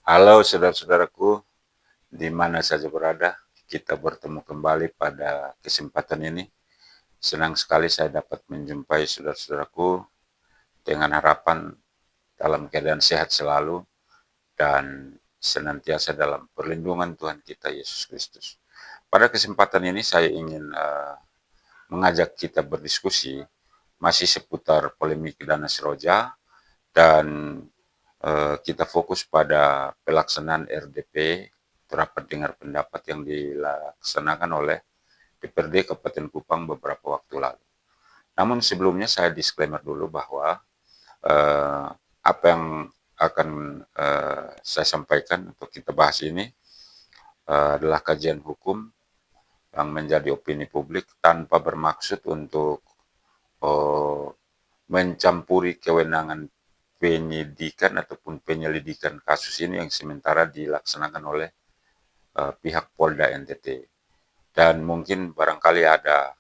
Halo saudara-saudaraku, di mana saja berada, kita bertemu kembali pada kesempatan ini. Senang sekali saya dapat menjumpai saudara-saudaraku dengan harapan dalam keadaan sehat selalu dan senantiasa dalam perlindungan Tuhan kita Yesus Kristus. Pada kesempatan ini saya ingin mengajak kita berdiskusi masih seputar polemik Dana Seroja dan kita fokus pada pelaksanaan RDP, rapat dengar pendapat yang dilaksanakan oleh DPRD Kabupaten Kupang beberapa waktu lalu. Namun sebelumnya saya disclaimer dulu bahwa apa yang akan saya sampaikan atau kita bahas ini adalah kajian hukum yang menjadi opini publik tanpa bermaksud untuk mencampuri kewenangan penyidikan ataupun penyelidikan kasus ini yang sementara dilaksanakan oleh pihak Polda NTT. Dan mungkin barangkali ada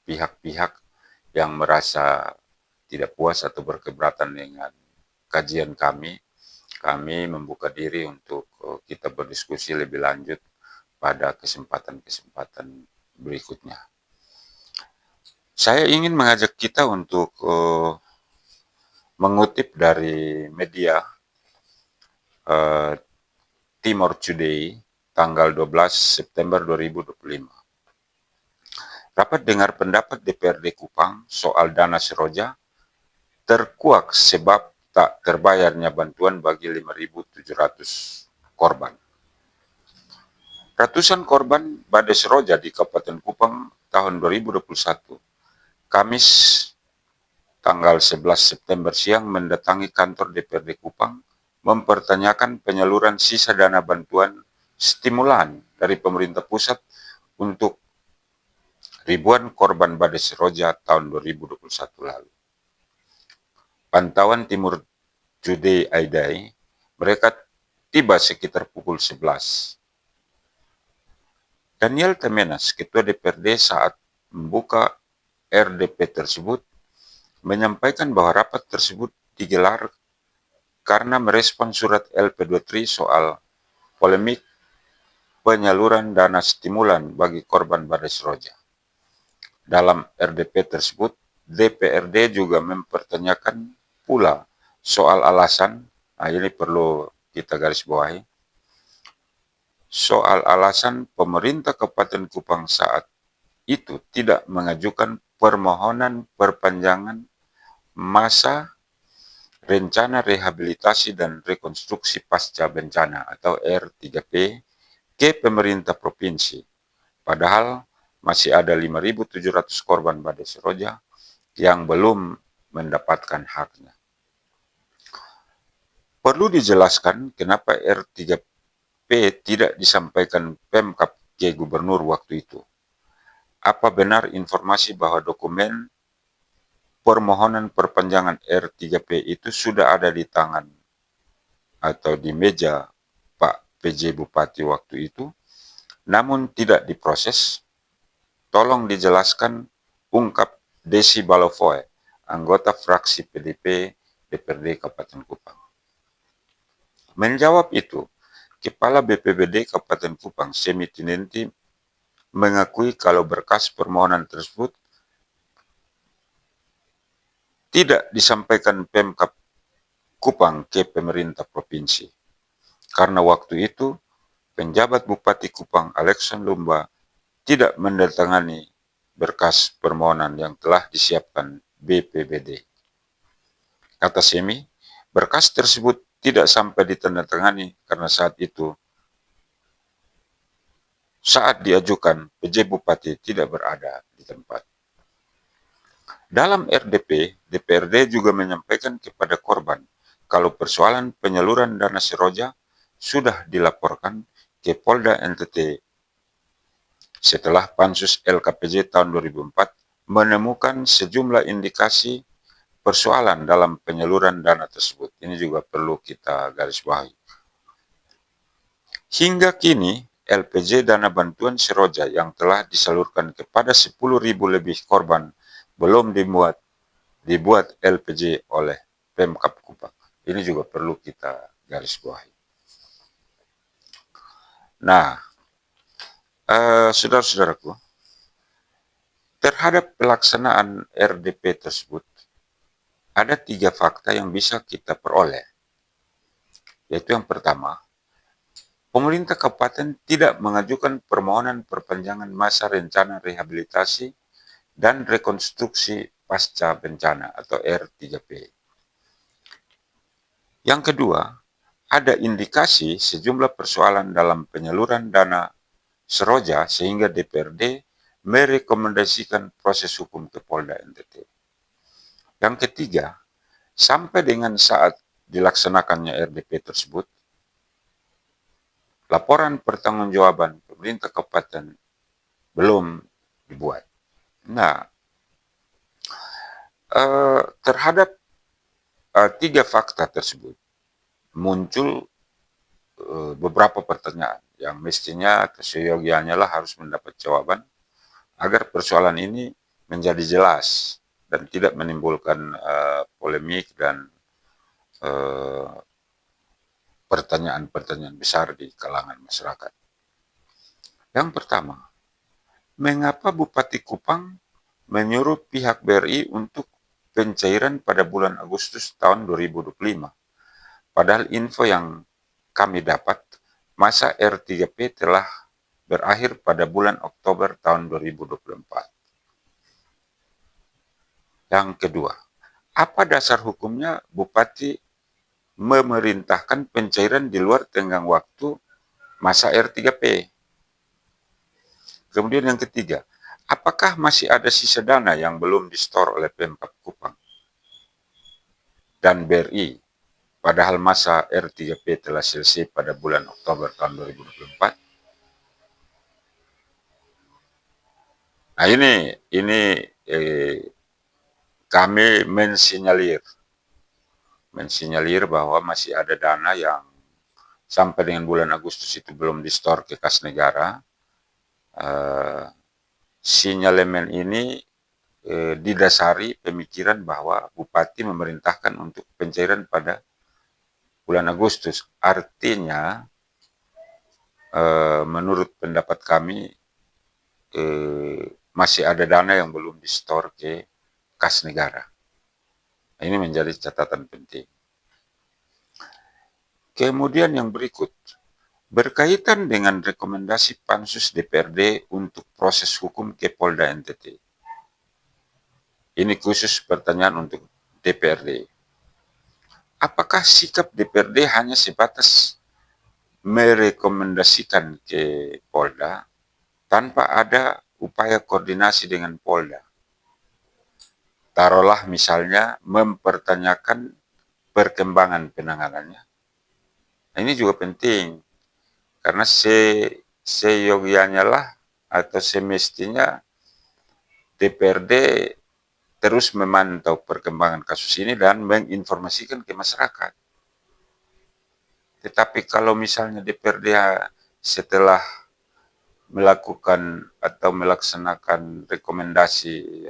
pihak-pihak yang merasa tidak puas atau berkeberatan dengan kajian kami. Kami membuka diri untuk kita berdiskusi lebih lanjut pada kesempatan-kesempatan berikutnya. Saya ingin mengajak kita untuk mengutip dari media Timor Today tanggal 12 September 2025. Rapat dengar pendapat DPRD Kupang soal dana Seroja terkuak sebab tak terbayarnya bantuan bagi 5.700 korban. Ratusan korban badai Seroja di Kabupaten Kupang tahun 2021, Kamis tanggal 11 September siang mendatangi kantor DPRD Kupang mempertanyakan penyaluran sisa dana bantuan stimulan dari pemerintah pusat untuk ribuan korban badai Seroja tahun 2021 lalu. Pantauan Timur Today Aidai, mereka tiba sekitar pukul 11. Daniel Temenas, Ketua DPRD saat membuka RDP tersebut, menyampaikan bahwa rapat tersebut digelar karena merespon surat LP23 soal polemik penyaluran dana stimulan bagi korban badai Seroja. Dalam RDP tersebut, DPRD juga mempertanyakan pula soal alasan, ini perlu kita garis bawahi, soal alasan pemerintah Kabupaten Kupang saat itu tidak mengajukan permohonan perpanjangan masa rencana rehabilitasi dan rekonstruksi pasca bencana atau R3P ke pemerintah provinsi. Padahal masih ada 5.700 korban badai Seroja yang belum mendapatkan haknya. Perlu dijelaskan kenapa R3P tidak disampaikan Pemkab ke Gubernur waktu itu. Apa benar informasi bahwa dokumen permohonan perpanjangan R3P itu sudah ada di tangan atau di meja Pak PJ Bupati waktu itu, namun tidak diproses? Tolong dijelaskan, ungkap Desi Balofoe, anggota fraksi PDP DPRD Kabupaten Kupang. Menjawab itu, Kepala BPBD Kabupaten Kupang, Semi Tinenti, mengakui kalau berkas permohonan tersebut tidak disampaikan Pemkab Kupang ke pemerintah provinsi. Karena waktu itu, penjabat Bupati Kupang Alexon Lumba tidak mendatangani berkas permohonan yang telah disiapkan BPBD. Kata Semi, berkas tersebut tidak sampai ditandatangani karena saat diajukan, PJ Bupati tidak berada di tempat. Dalam RDP, DPRD juga menyampaikan kepada korban kalau persoalan penyaluran dana Seroja sudah dilaporkan ke Polda NTT setelah Pansus LKPJ tahun 2004 menemukan sejumlah indikasi persoalan dalam penyaluran dana tersebut. Ini juga perlu kita garis bawahi. Hingga kini, LPJ dana bantuan Seroja yang telah disalurkan kepada 10.000 lebih korban belum dibuat LPJ oleh Pemkab Kupang. Ini juga perlu kita garis bawahi. Nah, saudara-saudaraku, terhadap pelaksanaan RDP tersebut, ada 3 fakta yang bisa kita peroleh. Yaitu yang pertama, pemerintah kabupaten tidak mengajukan permohonan perpanjangan masa rencana rehabilitasi dan rekonstruksi pasca bencana atau R3P. Yang kedua, ada indikasi sejumlah persoalan dalam penyaluran dana Seroja sehingga DPRD merekomendasikan proses hukum ke Polda NTT. Yang ketiga, sampai dengan saat dilaksanakannya RDP tersebut, laporan pertanggungjawaban pemerintah kabupaten belum dibuat. Nah, terhadap 3 fakta tersebut muncul beberapa pertanyaan yang mestinya atau seyogianya lah harus mendapat jawaban agar persoalan ini menjadi jelas dan tidak menimbulkan polemik dan pertanyaan-pertanyaan besar di kalangan masyarakat. Yang pertama, mengapa Bupati Kupang menyuruh pihak BRI untuk pencairan pada bulan Agustus tahun 2025? Padahal info yang kami dapat, masa R3P telah berakhir pada bulan Oktober tahun 2024. Yang kedua, apa dasar hukumnya Bupati memerintahkan pencairan di luar tenggang waktu masa R3P? Kemudian yang ketiga, apakah masih ada sisa dana yang belum distor oleh Pemkab Kupang dan BRI, padahal masa R3P telah selesai pada bulan Oktober tahun 2024? Nah ini kami mensinyalir bahwa masih ada dana yang sampai dengan bulan Agustus itu belum distor ke kas negara. Sinyalemen ini didasari pemikiran bahwa Bupati memerintahkan untuk pencairan pada bulan Agustus. Artinya, menurut pendapat kami, masih ada dana yang belum distor ke kas negara. Ini menjadi catatan penting. Kemudian yang berikut, berkaitan dengan rekomendasi Pansus DPRD untuk proses hukum ke Polda NTT. Ini khusus pertanyaan untuk DPRD. Apakah sikap DPRD hanya sebatas merekomendasikan ke Polda tanpa ada upaya koordinasi dengan Polda? Taruhlah misalnya mempertanyakan perkembangan penanganannya. Nah, ini juga penting karena seyogianya lah atau semestinya DPRD terus memantau perkembangan kasus ini dan menginformasikan ke masyarakat. Tetapi kalau misalnya DPRD setelah melakukan atau melaksanakan rekomendasi,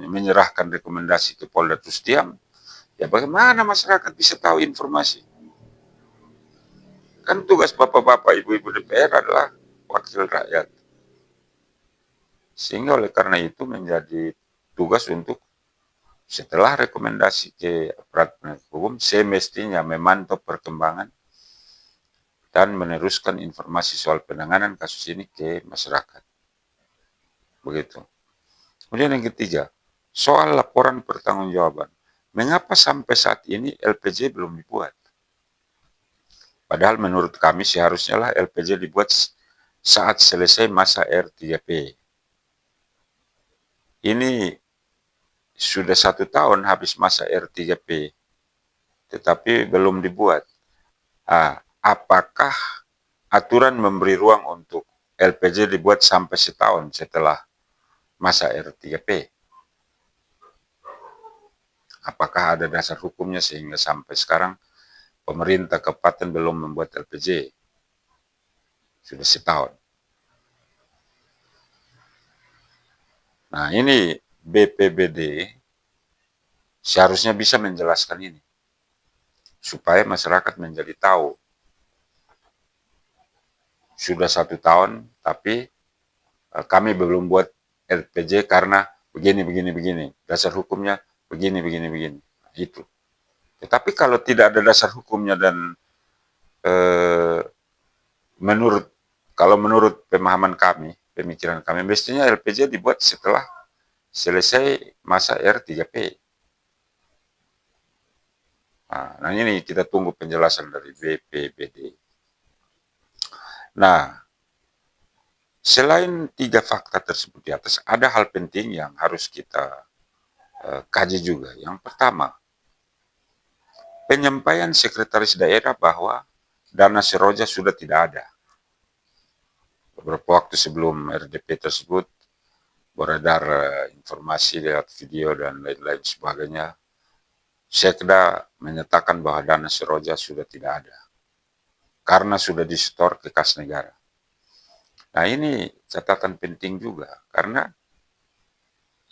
menyerahkan rekomendasi ke Polda terus diam, ya bagaimana masyarakat bisa tahu informasi? Kan tugas bapak-bapak, ibu-ibu DPR adalah wakil rakyat. Sehingga oleh karena itu menjadi tugas untuk setelah rekomendasi ke aparat penegak hukum, semestinya memantau perkembangan dan meneruskan informasi soal penanganan kasus ini ke masyarakat. Begitu. Kemudian yang ketiga, soal laporan pertanggungjawaban. Mengapa sampai saat ini LPJ belum dibuat? Padahal menurut kami seharusnya lah LPJ dibuat saat selesai masa R3P. Ini sudah 1 tahun habis masa R3P, tetapi belum dibuat. Apakah aturan memberi ruang untuk LPJ dibuat sampai setahun setelah masa R3P? Apakah ada dasar hukumnya sehingga sampai sekarang pemerintah kabupaten belum membuat LPJ? Sudah setahun. Nah ini BPBD seharusnya bisa menjelaskan ini. supaya masyarakat menjadi tahu. Sudah 1 tahun, tapi kami belum buat LPJ karena begini. Dasar hukumnya begini. Itu. Tetapi kalau tidak ada dasar hukumnya dan eh, kalau menurut pemahaman kami, pemikiran kami, mestinya LPJ dibuat setelah selesai masa R3P. Nah ini kita tunggu penjelasan dari BPBD. Nah, selain 3 fakta tersebut di atas, ada hal penting yang harus kita kaji juga. Yang pertama, penyampaian sekretaris daerah bahwa dana Seroja sudah tidak ada. Beberapa waktu sebelum RDP tersebut beredar informasi lewat video dan lain-lain sebagainya. Sekda menyatakan bahwa dana Seroja sudah tidak ada karena sudah disetor ke kas negara. Nah ini catatan penting juga karena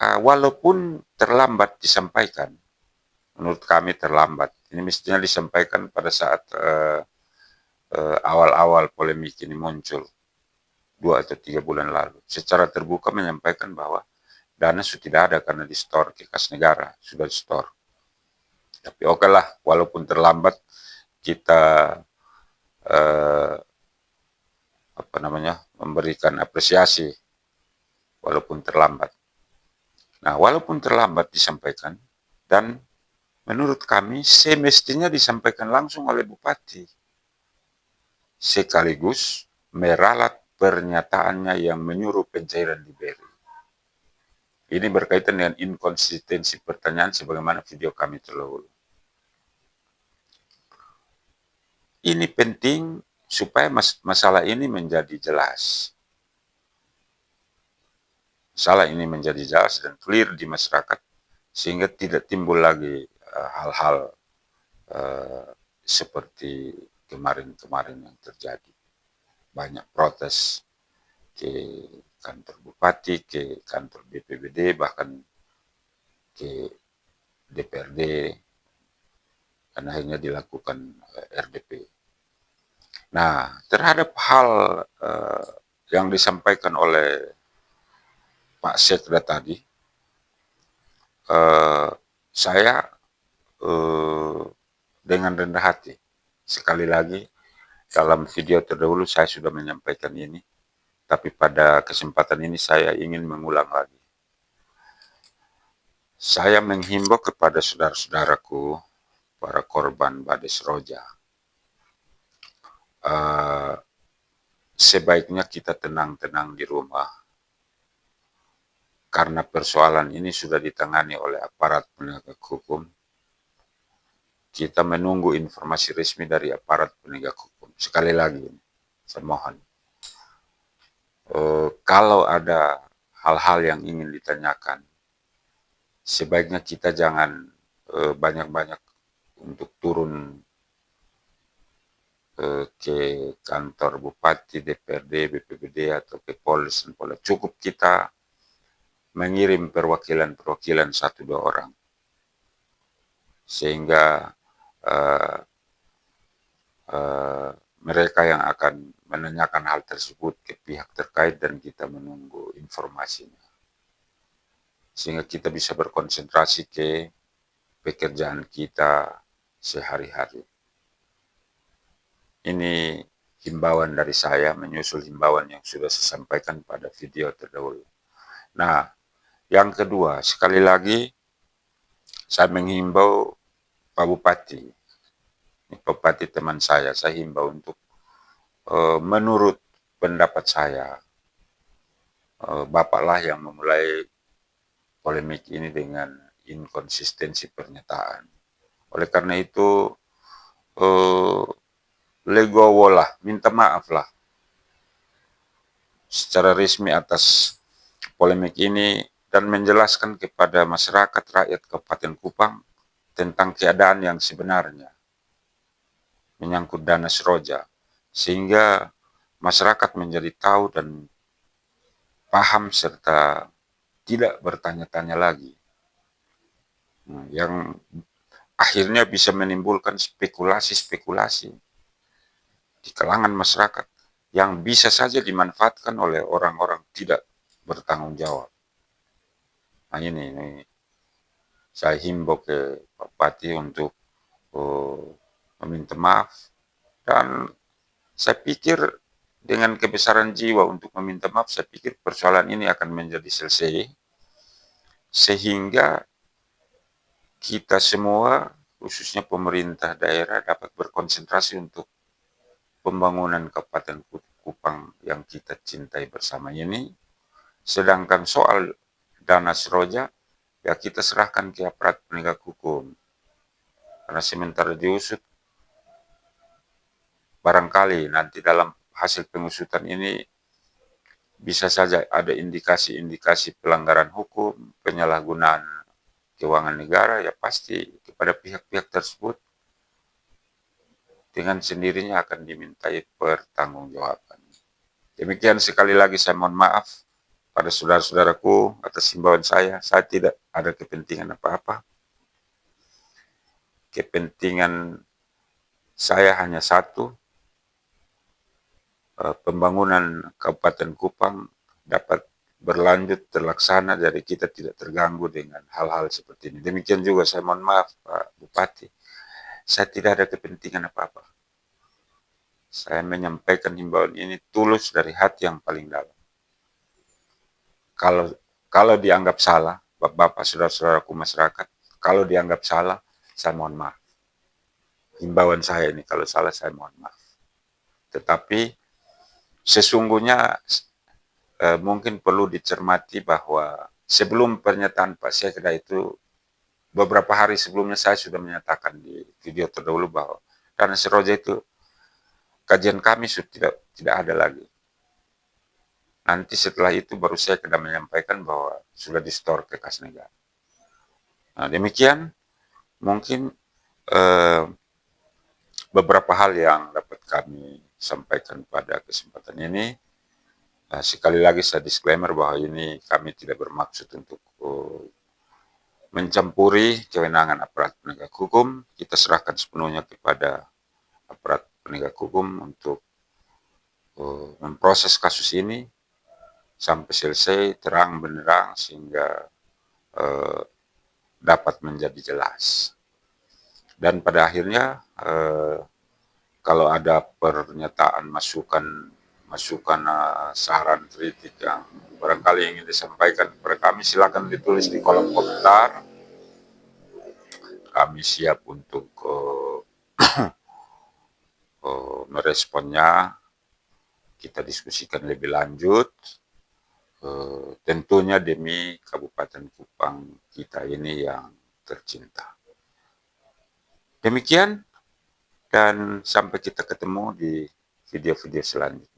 walaupun terlambat disampaikan, menurut kami terlambat. Ini mestinya disampaikan pada saat awal-awal polemik ini muncul 2 atau 3 bulan lalu. Secara terbuka menyampaikan bahwa dana sudah tidak ada karena di-store ke kas negara, sudah di-store. Tapi oke lah, walaupun terlambat kita memberikan apresiasi walaupun terlambat. Nah, walaupun terlambat disampaikan dan menurut kami semestinya disampaikan langsung oleh Bupati sekaligus meralat pernyataannya yang menyuruh pencairan diberi. Ini berkaitan dengan inkonsistensi pertanyaan sebagaimana video kami terdahulu. Ini penting supaya masalah ini menjadi jelas. Masalah ini menjadi jelas dan clear di masyarakat sehingga tidak timbul lagi hal-hal seperti kemarin-kemarin yang terjadi. Banyak protes ke kantor bupati, ke kantor BPBD, bahkan ke DPRD, dan akhirnya dilakukan RDP. Nah, terhadap hal yang disampaikan oleh Pak Sekda tadi, saya dengan rendah hati, sekali lagi dalam video terdahulu saya sudah menyampaikan ini, tapi pada kesempatan ini saya ingin mengulang lagi. Saya menghimbau kepada saudara-saudaraku, para korban Badai Seroja, sebaiknya kita tenang-tenang di rumah, karena persoalan ini sudah ditangani oleh aparat penegak hukum. Kita menunggu informasi resmi dari aparat penegak hukum. Sekali lagi, saya mohon, kalau ada hal-hal yang ingin ditanyakan, sebaiknya kita jangan banyak-banyak untuk turun ke kantor bupati, DPRD, BPBD, atau ke Polres dan Polda. Cukup kita mengirim perwakilan-perwakilan 1-2 orang, sehingga mereka yang akan menanyakan hal tersebut ke pihak terkait dan kita menunggu informasinya. Sehingga kita bisa berkonsentrasi ke pekerjaan kita sehari-hari. Ini himbauan dari saya menyusul himbauan yang sudah saya sampaikan pada video terdahulu. Nah, yang kedua, sekali lagi saya menghimbau Pak Bupati, Pak Bupati teman saya himbau untuk menurut pendapat saya, Bapaklah yang memulai polemik ini dengan inkonsistensi pernyataan. Oleh karena itu, legowo lah, minta maaf lah secara resmi atas polemik ini dan menjelaskan kepada masyarakat rakyat Kabupaten Kupang tentang keadaan yang sebenarnya menyangkut dana Seroja, sehingga masyarakat menjadi tahu dan paham serta tidak bertanya-tanya lagi. Yang akhirnya bisa menimbulkan spekulasi-spekulasi di kalangan masyarakat yang bisa saja dimanfaatkan oleh orang-orang tidak bertanggung jawab. Nah ini saya himbau ke Pak Bupati untuk meminta maaf, dan saya pikir dengan kebesaran jiwa untuk meminta maaf, saya pikir persoalan ini akan menjadi selesai, sehingga kita semua, khususnya pemerintah daerah, dapat berkonsentrasi untuk pembangunan Kabupaten Kupang yang kita cintai bersama ini. Sedangkan soal dana Seroja, ya kita serahkan ke aparat penegak hukum. Karena sementara diusut, barangkali nanti dalam hasil pengusutan ini bisa saja ada indikasi-indikasi pelanggaran hukum, penyalahgunaan keuangan negara, ya pasti kepada pihak-pihak tersebut dengan sendirinya akan dimintai pertanggungjawaban. Demikian, sekali lagi saya mohon maaf pada saudara-saudaraku atas himbauan saya tidak ada kepentingan apa-apa. Kepentingan saya hanya satu, pembangunan Kabupaten Kupang dapat berlanjut terlaksana, dari kita tidak terganggu dengan hal-hal seperti ini. Demikian juga saya mohon maaf Pak Bupati, saya tidak ada kepentingan apa-apa. Saya menyampaikan himbauan ini tulus dari hati yang paling dalam. Kalau dianggap salah, Bapak-bapak, saudara-saudaraku masyarakat, kalau dianggap salah, saya mohon maaf. Himbauan saya ini, kalau salah saya mohon maaf. Tetapi sesungguhnya mungkin perlu dicermati bahwa sebelum pernyataan Pak Sekda itu, beberapa hari sebelumnya saya sudah menyatakan di video terdahulu bahwa dana Seroja itu, kajian kami sudah tidak ada lagi. Nanti setelah itu baru saya kena menyampaikan bahwa sudah di-store ke kas negara. Nah demikian mungkin beberapa hal yang dapat kami sampaikan pada kesempatan ini. Sekali lagi saya disclaimer bahwa ini kami tidak bermaksud untuk mencampuri kewenangan aparat penegak hukum. Kita serahkan sepenuhnya kepada aparat penegak hukum untuk memproses kasus ini sampai selesai terang benderang, sehingga dapat menjadi jelas. Dan pada akhirnya kalau ada pernyataan, masukan, saran, kritik yang barangkali ingin disampaikan kepada kami, silakan ditulis di kolom komentar. Kami siap untuk meresponnya. Kita diskusikan lebih lanjut, tentunya demi Kabupaten Kupang kita ini yang tercinta. Demikian, dan sampai kita ketemu di video-video selanjutnya.